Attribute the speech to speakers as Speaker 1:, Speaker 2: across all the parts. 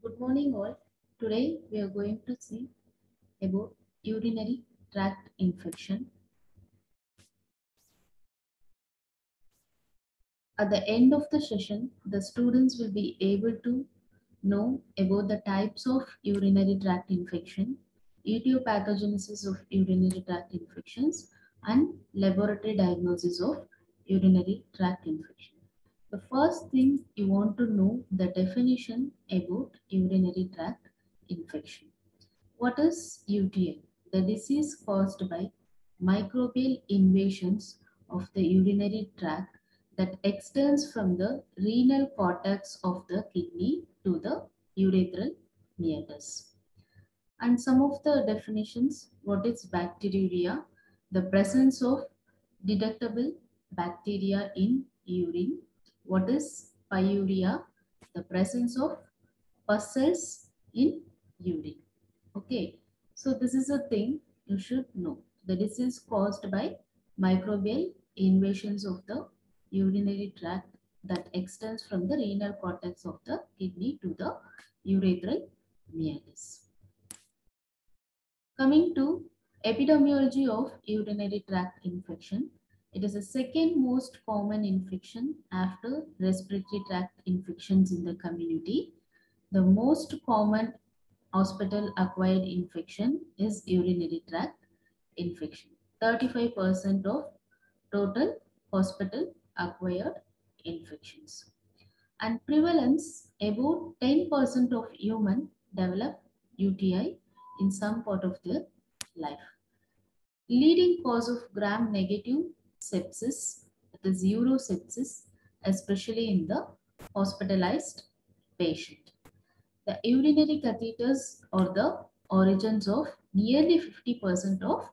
Speaker 1: Good morning, all. Today we are going to see about urinary tract infection. At the end of the session, the students will be able to know about the types of urinary tract infection, etiopathogenesis of urinary tract infections, and laboratory diagnosis of urinary tract infection. The first thing you want to know the definition about urinary tract infection. What is UTI? The disease caused by microbial invasions of the urinary tract that extends from the renal cortex of the kidney to the urethral meatus. And some of the definitions, what is bacteriuria? The presence of detectable bacteria in urine. What is pyuria? The presence of pus cells in urine. Okay, so this is a thing you should know. The disease caused by microbial invasions of the urinary tract that extends from the renal cortex of the kidney to the urethral meatus. Coming to epidemiology of urinary tract infection, it is the second most common infection after respiratory tract infections in the community. The most common hospital acquired infection is urinary tract infection. 35% of total hospital acquired infections. And prevalence, about 10% of human develop UTI in some part of their life. Leading cause of gram-negative sepsis, that is urosepsis, especially in the hospitalized patient. The urinary catheters are the origins of nearly 50% of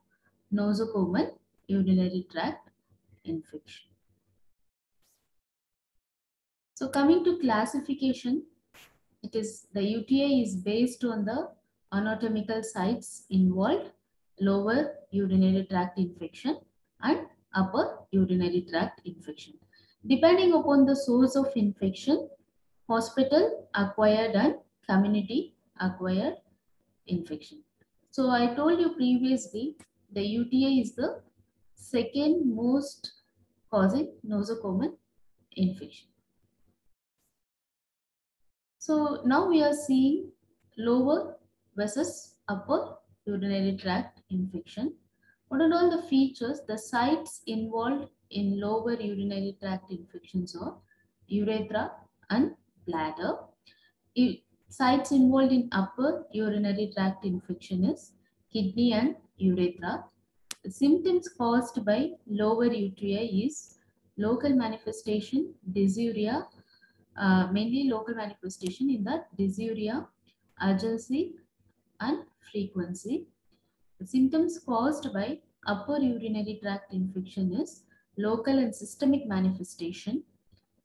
Speaker 1: nosocomial urinary tract infection. So coming to classification, it is the UTI is based on the anatomical sites involved, lower urinary tract infection and upper urinary tract infection. Depending upon the source of infection, hospital acquired and community acquired infection. So I told you previously the UTI is the second most causing nosocomial infection. So now we are seeing lower versus upper urinary tract infection. What are all the features? The sites involved in lower urinary tract infections are urethra and bladder. Sites involved in upper urinary tract infection is kidney and urethra. The symptoms caused by lower UTI is local manifestation, dysuria, mainly local manifestation in the dysuria, urgency and frequency. The symptoms caused by upper urinary tract infection is local and systemic manifestation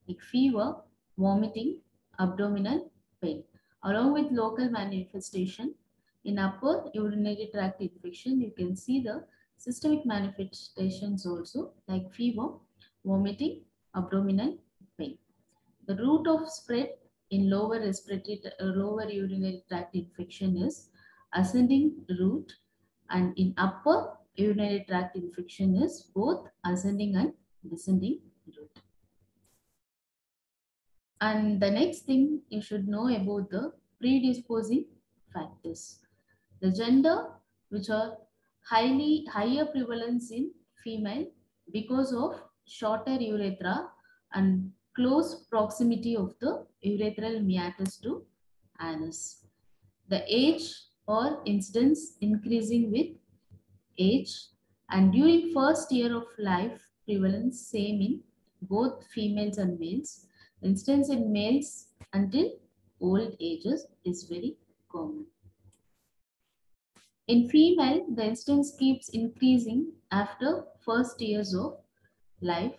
Speaker 1: like fever, vomiting, abdominal pain. Along with local manifestation in upper urinary tract infection, you can see the systemic manifestations also like fever, vomiting, abdominal pain. The route of spread in lower urinary tract infection is ascending route, and in upper urinary tract infection is both ascending and descending route. And the next thing you should know about the predisposing factors. The gender, which are higher prevalence in female because of shorter urethra and close proximity of the urethral meatus to anus. The age or incidence increasing with age, and during first year of life prevalence same in both females and males. Incidence in males until old ages is very common. In female, the incidence keeps increasing after first years of life.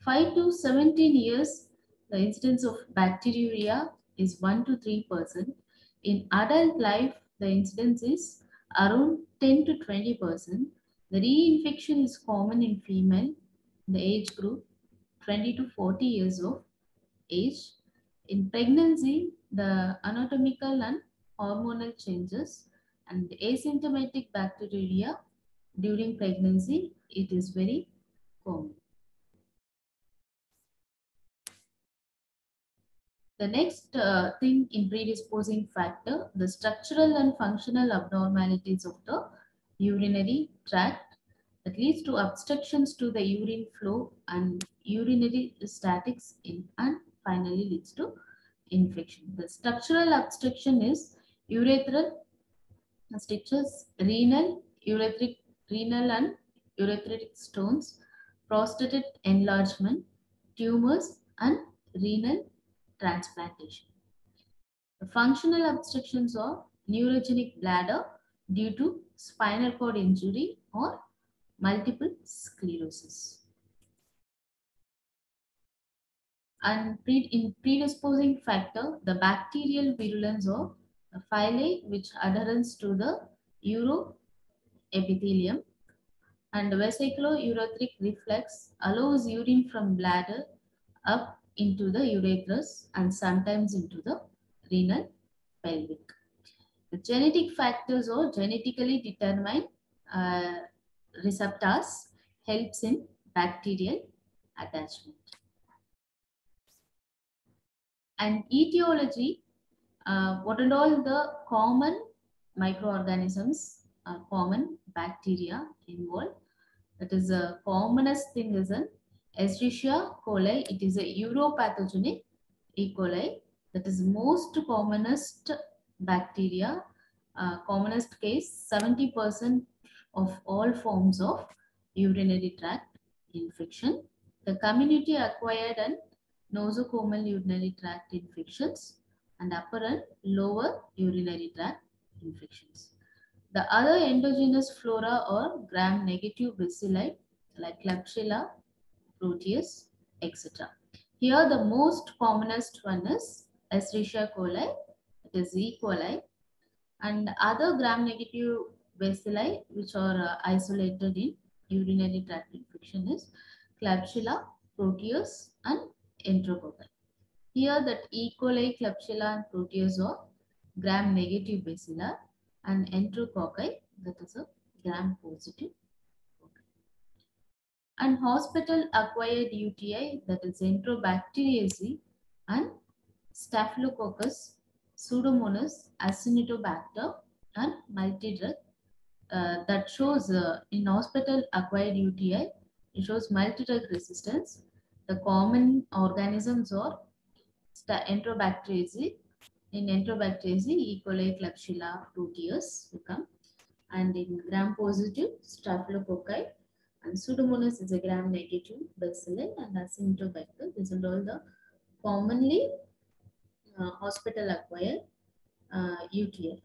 Speaker 1: 5 to 17 years, the incidence of bacteriuria is 1 to 3%. In adult life, the incidence is around 10 to 20%. The reinfection is common in female, the age group 20 to 40 years of age. In pregnancy, the anatomical and hormonal changes, and asymptomatic bacteriuria during pregnancy, it is very common. The next thing in predisposing factor, the structural and functional abnormalities of the urinary tract that leads to obstructions to the urine flow and urinary statics and finally leads to infection. The structural obstruction is urethral strictures, renal and urethric stones, prostatic enlargement, tumors, and renal transplantation. The functional obstructions are neurogenic bladder due to spinal cord injury or multiple sclerosis. And in predisposing factor, the bacterial virulence of the phylae which adherence to the uroepithelium, and vesiculourethric reflex allows urine from bladder up into the urethras and sometimes into the renal pelvic. The genetic factors or genetically determined uh, receptors helps in bacterial attachment. And etiology, what and all the common microorganisms, common bacteria involved. That is the commonest thing is an Escherichia coli. It is a uropathogenic E. coli. That is most commonest bacteria, commonest case, 70% of all forms of urinary tract infection. The community acquired and nosocomial urinary tract infections and upper and lower urinary tract infections. The other endogenous flora are gram-negative bacilli like Klebsiella, Proteus, etc. Here the most commonest one is Escherichia coli, it is E. coli, and other gram-negative bacilli which are isolated in urinary tract infection is Klebsiella, Proteus, and Enterococci. Here that E. coli, Klebsiella, and Proteus are gram-negative bacilli, and Enterococci, that is a gram-positive. And hospital acquired UTI, that is Enterobacteriaceae and Staphylococcus, Pseudomonas, Acinetobacter, and multidrug. That shows in hospital acquired UTI, it shows multidrug resistance. The common organisms are Enterobacteriaceae. In Enterobacteriaceae, E. coli, Klebsiella, Proteus become, and in gram-positive Staphylococci, and Pseudomonas is a gram-negative bacilli, and Acinetobacter. These are all the commonly hospital-acquired UTI.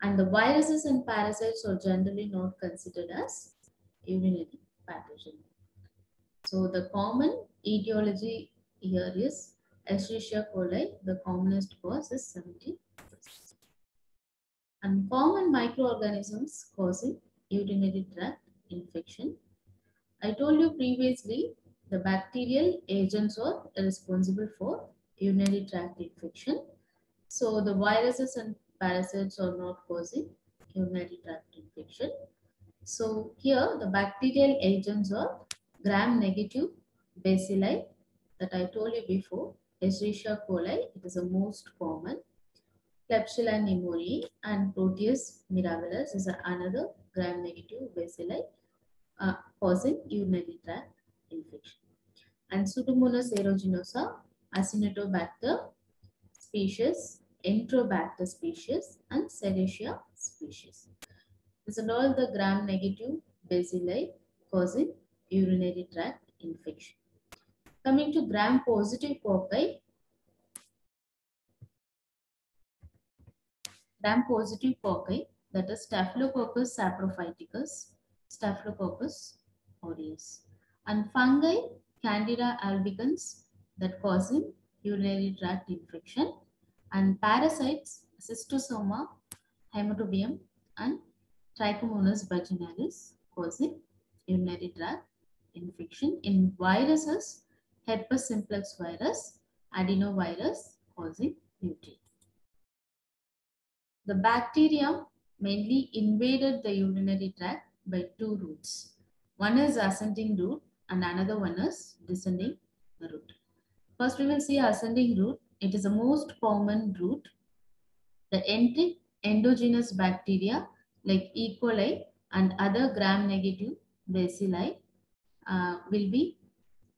Speaker 1: And the viruses and parasites are generally not considered as urinary pathogen. So the common etiology here is Escherichia coli. The commonest cause is 70%. And common microorganisms causing urinary tract infection. I told you previously the bacterial agents are responsible for urinary tract infection. So the viruses and parasites are not causing urinary tract infection. So here the bacterial agents are gram-negative bacilli that I told you before. Escherichia coli, it is the most common. Klebsiella pneumoniae and Proteus mirabilis is another gram-negative bacilli causing urinary tract infection. And Pseudomonas aeruginosa, Acinetobacter species, Enterobacter species, and Serratia species. These are all the gram-negative bacilli causing urinary tract infection. Coming to gram-positive cocci, that is Staphylococcus saprophyticus, Staphylococcus aureus, and fungi Candida albicans that causing urinary tract infection, and parasites Schistosoma, Hematobium, and Trichomonas vaginalis causing urinary tract infection. In viruses, herpes simplex virus, adenovirus causing UTI. The bacteria mainly invaded the urinary tract by two routes. One is ascending route and another one is descending route. First, we will see ascending route. It is the most common route. The enteric endogenous bacteria like E. coli and other gram-negative bacilli will be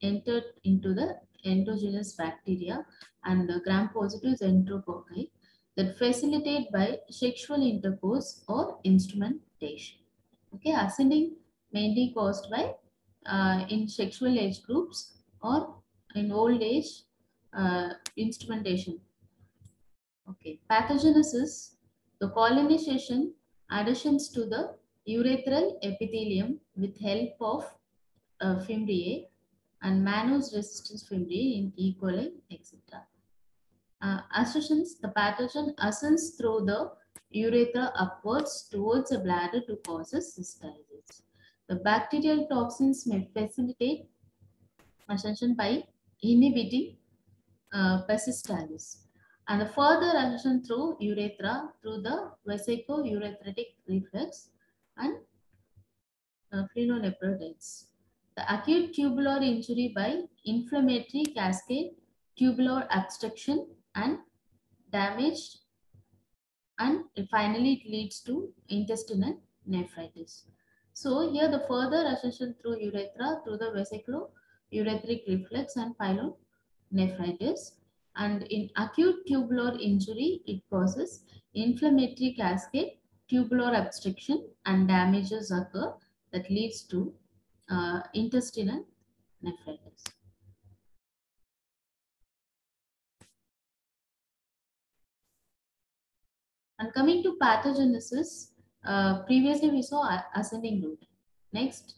Speaker 1: entered into the endogenous bacteria and the gram-positive enterococci that facilitate by sexual intercourse or instrumentation. Okay, ascending mainly caused by in sexual age groups or in old age instrumentation. Okay, pathogenesis, the colonization, additions to the urethral epithelium with help of fimbriae and Mannose resistance fimbriae in E. coli, etc. Ascensions, the pathogen ascends through the urethra upwards towards the bladder to cause cystitis. The bacterial toxins may facilitate ascension by inhibiting peristalsis. And the further ascension through urethra through the vesico-urethritic reflex and phlenonephritis. The acute tubular injury by inflammatory cascade, tubular obstruction and damage, and finally it leads to intestinal nephritis. So here the further ascension through urethra through the vesiculo-urethric reflex and pyelonephritis, and in acute tubular injury it causes inflammatory cascade, tubular obstruction and damages occur that leads to intestinal nephritis. And coming to pathogenesis, previously we saw ascending route. Next,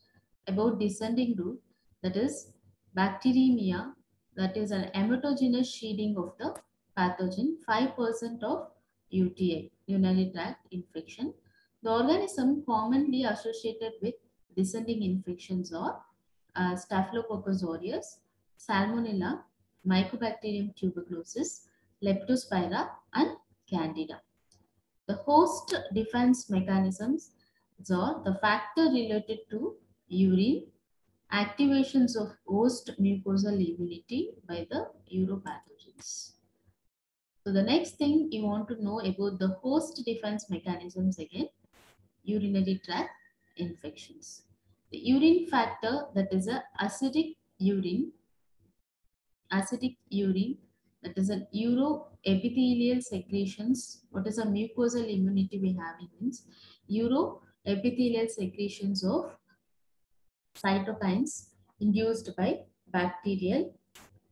Speaker 1: about descending route, that is bacteremia, that is an emetogenous shedding of the pathogen, 5% of UTI, urinary tract infection. The organism commonly associated with descending infections are Staphylococcus aureus, Salmonella, Mycobacterium tuberculosis, Leptospira, and Candida. The host defense mechanisms are the factor related to urine, activations of host mucosal immunity by the uropathogens. So the next thing you want to know about the host defense mechanisms again, urinary tract infections. The urine factor, that is a acidic urine, that is a uroepithelial secretions. What is a mucosal immunity we have in means uroepithelial secretions of cytokines induced by bacterial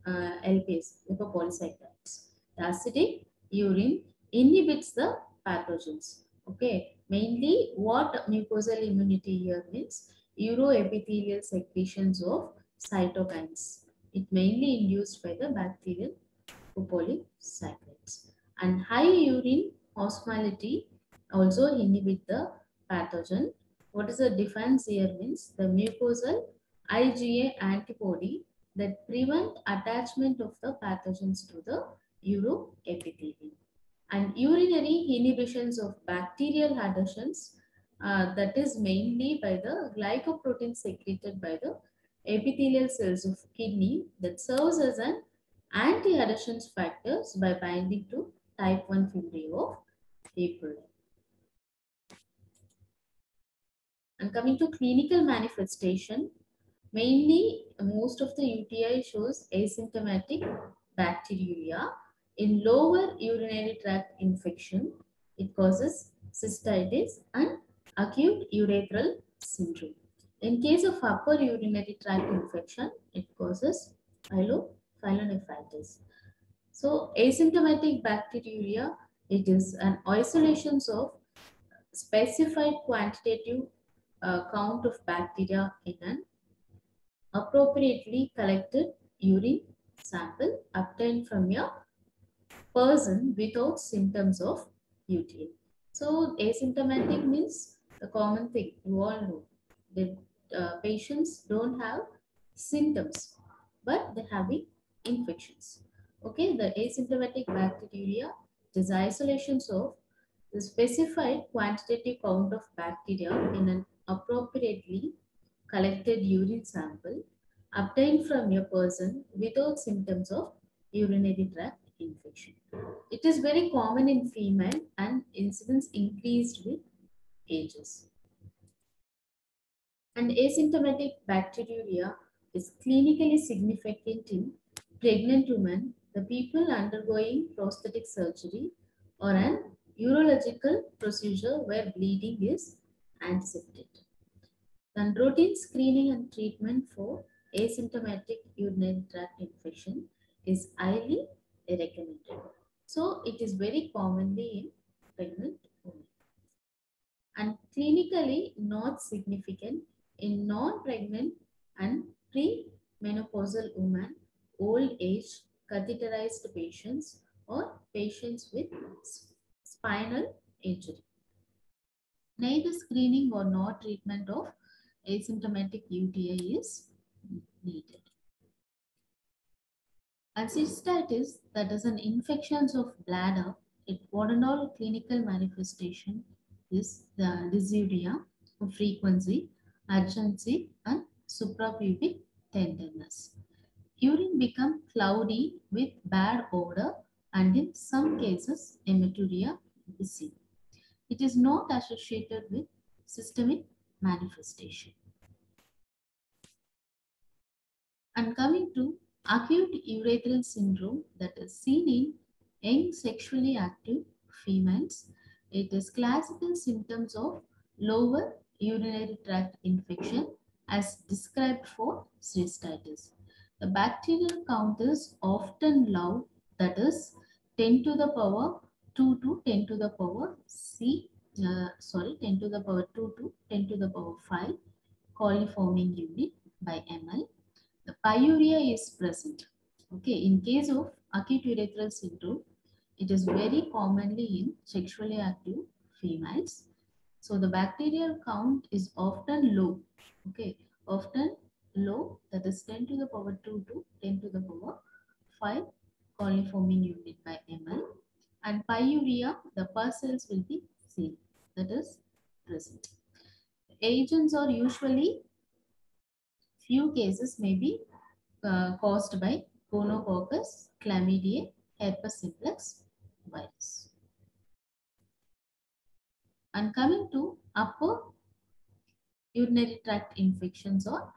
Speaker 1: LPS, lipopolysaccharides. The acidic urine inhibits the pathogens. Okay, mainly what mucosal immunity here means uroepithelial secretions of cytokines. It mainly induced by the bacterial polysaccharides. And high urine osmolality also inhibit the pathogen. What is the defense here means the mucosal IgA antibody that prevent attachment of the pathogens to the uroepithelium. And urinary inhibitions of bacterial adhesions, that is mainly by the glycoprotein secreted by the epithelial cells of kidney that serves as an anti-adhesion factors by binding to type 1 fimbriae of E. coli. And coming to clinical manifestation, mainly most of the UTI shows asymptomatic bacteriuria. In lower urinary tract infection, it causes cystitis and acute urethral syndrome. In case of upper urinary tract infection, it causes pyelonephritis. So asymptomatic bacteriuria, it is an isolation of specified quantitative count of bacteria in an appropriately collected urine sample obtained from a person without symptoms of UTI. So asymptomatic means the common thing you all know. The patients don't have symptoms, but they're having infections. Okay, the asymptomatic bacteriuria is isolations of The specified quantitative count of bacteria in an appropriately collected urine sample obtained from a person without symptoms of urinary tract infection. It is very common in female and incidence increased with ages. And asymptomatic bacteriuria is clinically significant in pregnant women, the people undergoing prosthetic surgery, or an urological procedure where bleeding is anticipated. Then routine screening and treatment for asymptomatic urinary tract infection is highly recommended. So it is very commonly in pregnant women and clinically not significant in non-pregnant and pre-menopausal women, old age, catheterized patients, or patients with spinal injury. Neither screening or no treatment of asymptomatic UTI is needed. And cystitis, that is an infection of bladder, it what and all clinical manifestation is the dysuria of frequency, urgency, and suprapubic tenderness. Urine become cloudy with bad odor and in some cases hematuria is seen. It is not associated with systemic manifestation. And coming to acute urethral syndrome that is seen in young sexually active females, it is classical symptoms of lower urinary tract infection as described for cystitis. The bacterial count is often low, that is 10 to the power 2 to 10 to the power 10 to the power 2 to 10 to the power 5 coliforming unit by ml. The pyuria is present. Okay, in case of acute urethral syndrome, it is very commonly in sexually active females. So the bacterial count is often low. Okay, often low, that is 10 to the power 2 to 10 to the power 5 coliforming unit by ml. And pyuria, the pus cells will be seen, that is present. Agents are usually few cases may be caused by gonococcus, chlamydia, herpes simplex virus. And coming to upper urinary tract infections or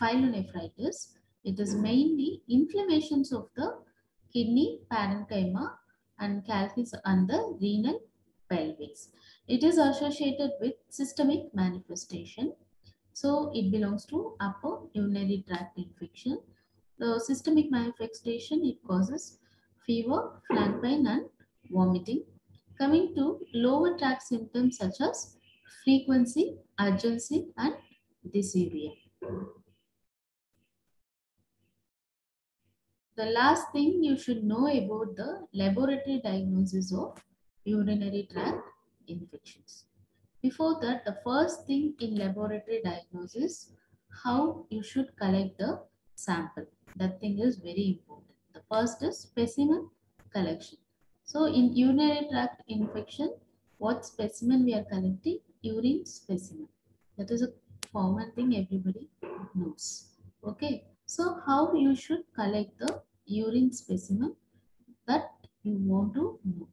Speaker 1: pyelonephritis, it is mainly inflammations of the kidney parenchyma and calcis and the renal pelvis. It is associated with systemic manifestation. So it belongs to upper urinary tract infection. The systemic manifestation, it causes fever, flank pain and vomiting. Coming to lower tract symptoms such as frequency, urgency and dysuria. The last thing you should know about the laboratory diagnosis of urinary tract infections. Before that, the first thing in laboratory diagnosis, how you should collect the sample. That thing is very important. The first is specimen collection. So in urinary tract infection, what specimen we are collecting? Urine specimen. That is a common thing everybody knows. Okay. So how you should collect the urine specimen that you want to know.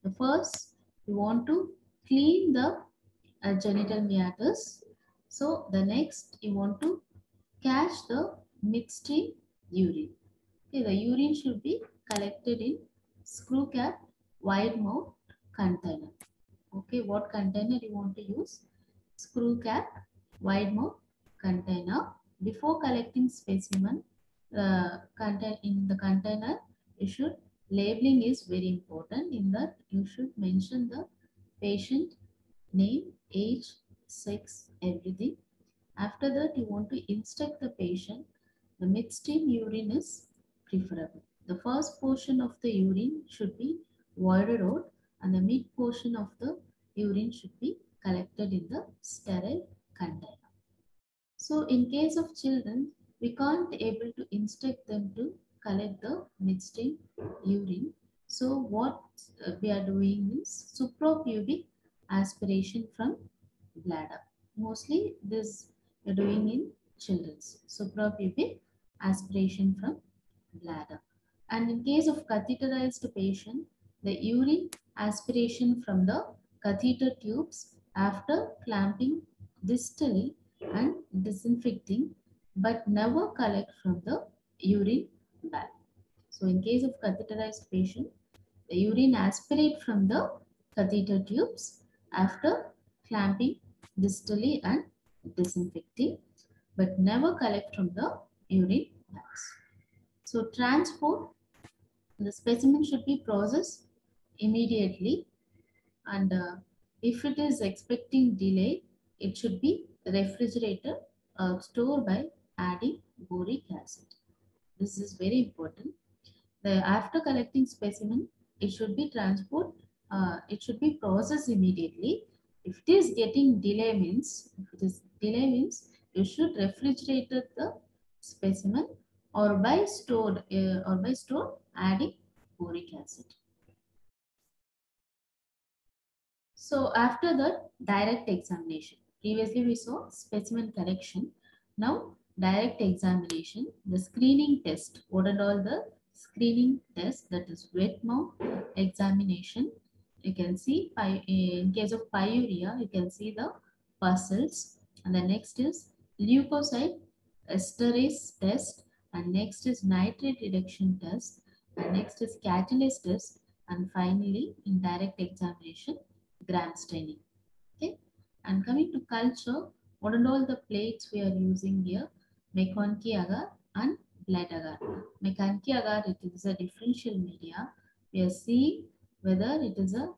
Speaker 1: The first, you want to clean the genital meatus. So the next you want to catch the midstream urine. Okay, the urine should be collected in screw cap wide mouth container. Okay, what container you want to use? Screw cap wide mouth container. Before collecting specimen, in the container, you should labeling is very important. In that, you should mention the patient name, age, sex, everything. After that, you want to instruct the patient. The midstream urine is preferable. The first portion of the urine should be voided out and the mid portion of the urine should be collected in the sterile container. So in case of children, we can't able to instruct them to collect the midstream urine. So what we are doing is suprapubic aspiration from bladder. Mostly this we are doing in children's. Suprapubic aspiration from bladder. And in case of catheterized patient, the urine aspiration from the catheter tubes after clamping distally and disinfecting, but never collect from the urine bag. So in case of catheterized patient, the urine aspirate from the catheter tubes after clamping distally and disinfecting, but never collect from the urine bags. So transport, the specimen should be processed immediately, and if it is expecting delay, it should be refrigerated or stored by adding boric acid. This is very important. After collecting specimen, it should be it should be processed immediately. If it is getting delay means, you should refrigerate the specimen or by stored adding boric acid. So after that, direct examination. Previously we saw specimen collection. Now direct examination, the screening test. What are all the screening tests? That is wet mouth examination. You can see in case of pyuria, you can see the pustules. And the next is leukocyte esterase test. And next is nitrate reduction test. And next is catalase test. And finally, in direct examination, gram staining. Okay, and coming to culture, what are all the plates we are using here? McConkey agar and blood agar. McConkey agar, it is a differential media. We are seeing whether it is a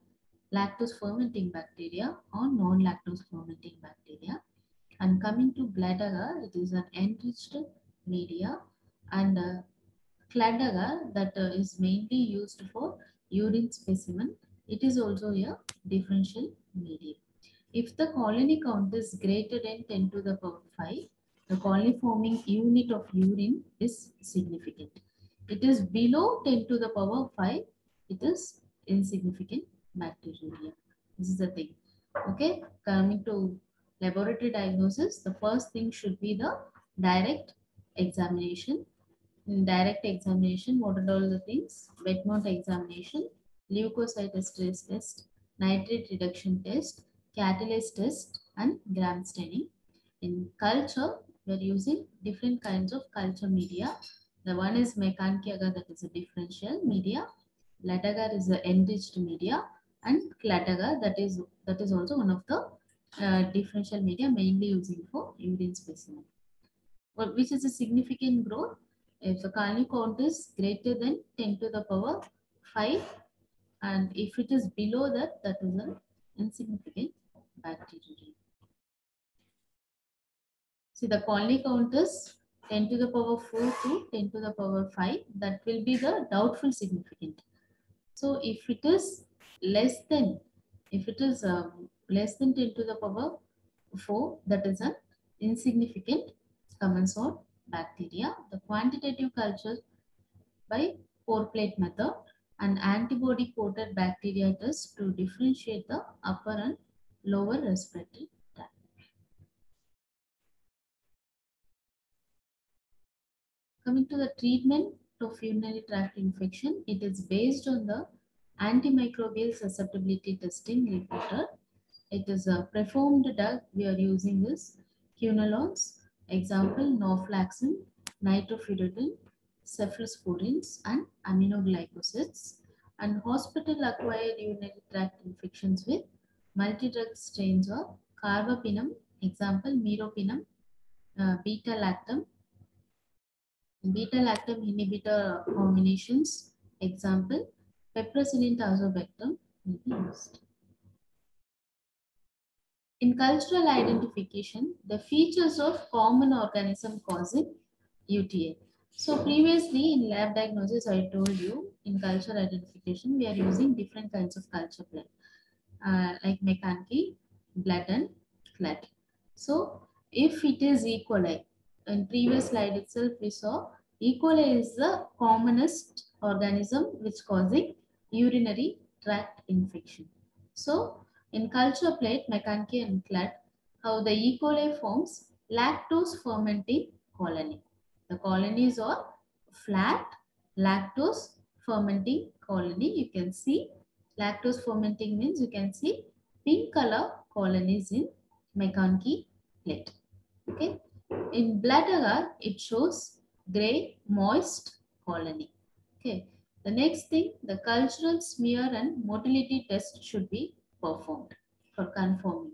Speaker 1: lactose fermenting bacteria or non-lactose fermenting bacteria. And coming to blood agar, it is an enriched media, and clad agar, that is mainly used for urine specimen. It is also a differential medium. If the colony count is greater than 10 to the power 5, the colony forming unit of urine is significant. It is below 10 to the power 5, it is insignificant bacteriuria. This is the thing. Okay, coming to laboratory diagnosis, the first thing should be the direct examination. In direct examination, what are all the things? Wet mouth examination, leukocyte esterase test, nitrate reduction test, catalase test, and gram staining. In culture, we are using different kinds of culture media. The one is McConkey agar, that is a differential media. Blood agar is an enriched media, and clad agar, that is also one of the differential media mainly using for urine specimen. Which is a significant growth if the colony count is greater than 10 to the power 5, and if it is below that, that is an insignificant bacteriuria. See, the colony count is 10 to the power 4 to 10 to the power 5. That will be the doubtful significant. So if it is less than, less than 10 to the power 4, that is an insignificant commensal bacteria. The quantitative culture by pore plate method and antibody coated bacteria test to differentiate the upper and lower respiratory tract. Coming to the treatment of urinary tract infection, it is based on the antimicrobial susceptibility testing reported. It is a preformed drug we are using is quinolones, example norfloxacin, nitrofurantoin, cephalosporins, and aminoglycosides, and hospital-acquired urinary tract infections with multi-drug strains of carbapenem, example meropenem, beta-lactam inhibitor combinations, example piperacillin tazobactam will be used. In cultural identification, the features of common organism causing UTI. So previously in lab diagnosis, I told you in culture identification, we are using different kinds of culture plate, like McConkey, blood and clad. So if it is E. coli, in previous slide itself we saw E. coli is the commonest organism which causing urinary tract infection. So, in culture plate, McConkey and Cludd, how the E. coli forms lactose fermenting colony. The colonies are flat lactose fermenting colony. You can see lactose fermenting means you can see pink color colonies in McConkey plate. Okay. In blood agar, it shows gray moist colony. Okay. The next thing, the cultural smear and motility test should be performed for confirming.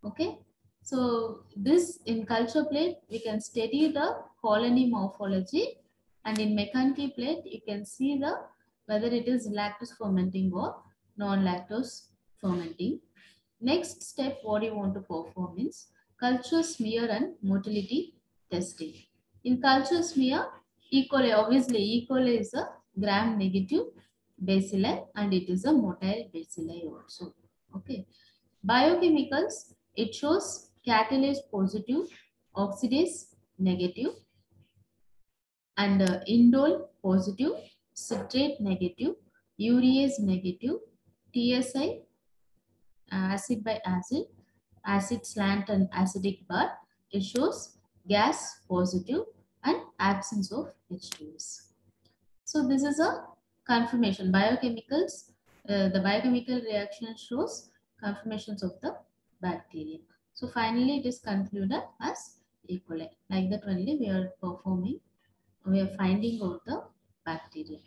Speaker 1: Okay. So this in culture plate, we can study the colony morphology, and in McConkey plate, you can see the whether it is lactose fermenting or non-lactose fermenting. Next step, what you want to perform is culture smear and motility testing. In culture smear, E. coli, obviously E. coli is a gram negative bacilli and it is a motile bacilli also. Okay. Biochemicals, it shows catalase positive, oxidase negative, and indole positive, citrate negative, urease negative, TSI acid by acid, acid slant and acidic bar. It shows gas positive and absence of H2S. So this is a confirmation. Biochemicals, the biochemical reaction shows confirmations of the bacteria. So finally it is concluded as E. coli. Like that only we are finding out the bacteria.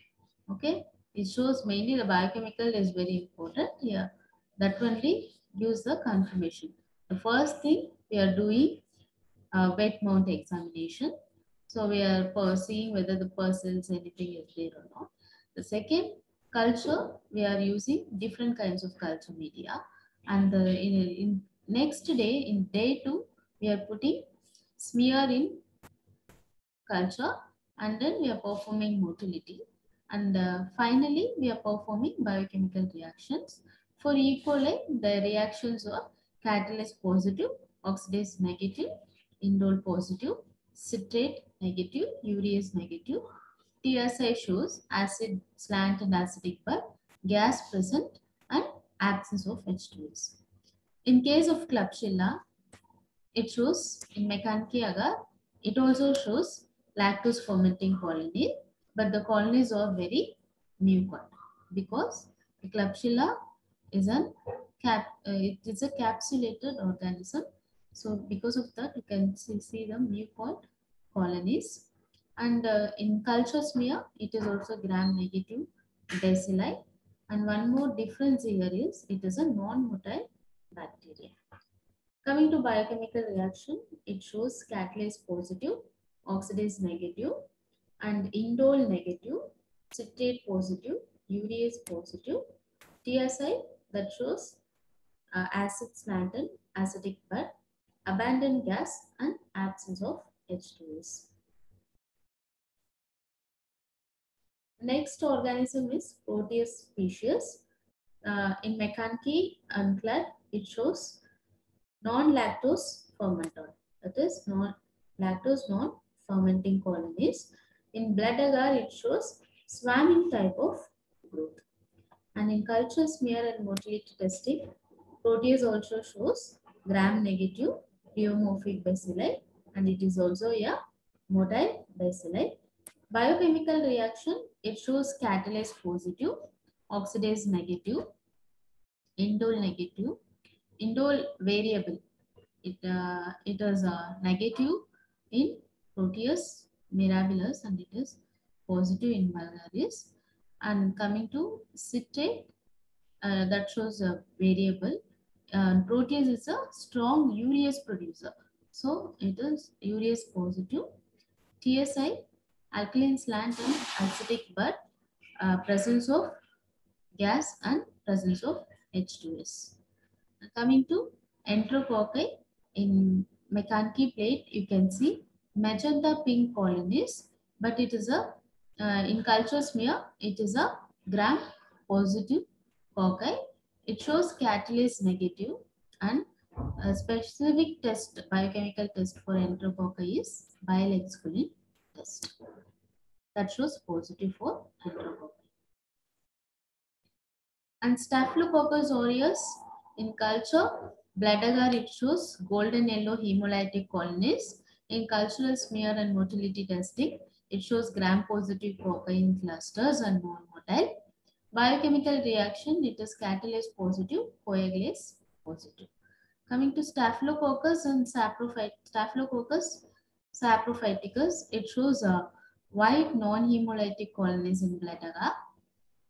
Speaker 1: Okay. It shows mainly the biochemical is very important here. That only gives the confirmation. The first thing we are doing wet mount examination. So we are seeing whether the persons anything is there or not. The second culture, we are using different kinds of culture media. And in next day, in day 2, we are putting smear in culture, and then we are performing motility. And finally, we are performing biochemical reactions. For E. coli, the reactions are catalase positive, oxidase negative, indole positive, citrate negative, urease negative. TSI shows acid slant and acidic but gas present and absence of H2S. In case of Klebsiella, it shows in McConkey agar, it also shows lactose fermenting colony, but the colonies are very mucoid because the Klebsiella is it is a capsulated organism. So because of that, you can see the mucoid colonies. And in culture smear, it is also gram negative bacilli. And one more difference here is it is a non-motile bacteria. Coming to biochemical reaction, it shows catalase positive, oxidase negative, and indole negative, citrate positive, urease positive, TSI that shows acid slant and acidic bed, abundant gas, and absence of H2S. Next organism is Proteus species. In McConkey and Cludd, it shows non-lactose fermentor. That is non-lactose non-fermenting colonies. In blood agar, it shows swarming type of growth. And in culture smear and motility testing, Proteus also shows gram-negative pleomorphic bacilli, and it is also a motile bacilli. Biochemical reaction, it shows catalase positive, oxidase negative, indole negative, indole variable. It is negative in Proteus mirabilis and it is positive in vulgaris. And coming to citrate, that shows a variable. Proteus is a strong urease producer. So it is urease positive. TSI, alkaline slant and acidic but presence of gas and presence of H2S. Coming to Enterococci, in McConkey plate, you can see magenta pink colonies, but it is a, in culture smear, it is a gram positive cocci. It shows catalase negative, and a specific test, biochemical test for Enterococci is bile exclusion test. That shows positive for Enterococci. And Staphylococcus aureus in culture, blood agar it shows golden yellow hemolytic colonies. In cultural smear and motility testing, it shows gram-positive cocaine clusters and non-motile. Biochemical reaction, it is catalase positive, coagulase positive. Coming to Staphylococcus and Staphylococcus saprophyticus, it shows a white non-hemolytic colonies in blood agar.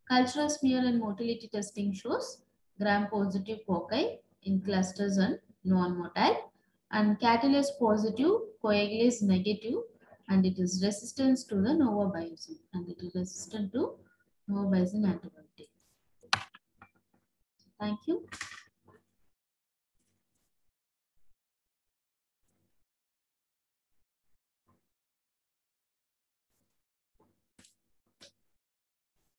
Speaker 1: Cultural smear and motility testing shows gram-positive cocci in clusters and non-motile, and catalase positive, coagulase negative, and it is resistant to the novobiazine, and it is resistant to novobiazine antibiotic. Thank you.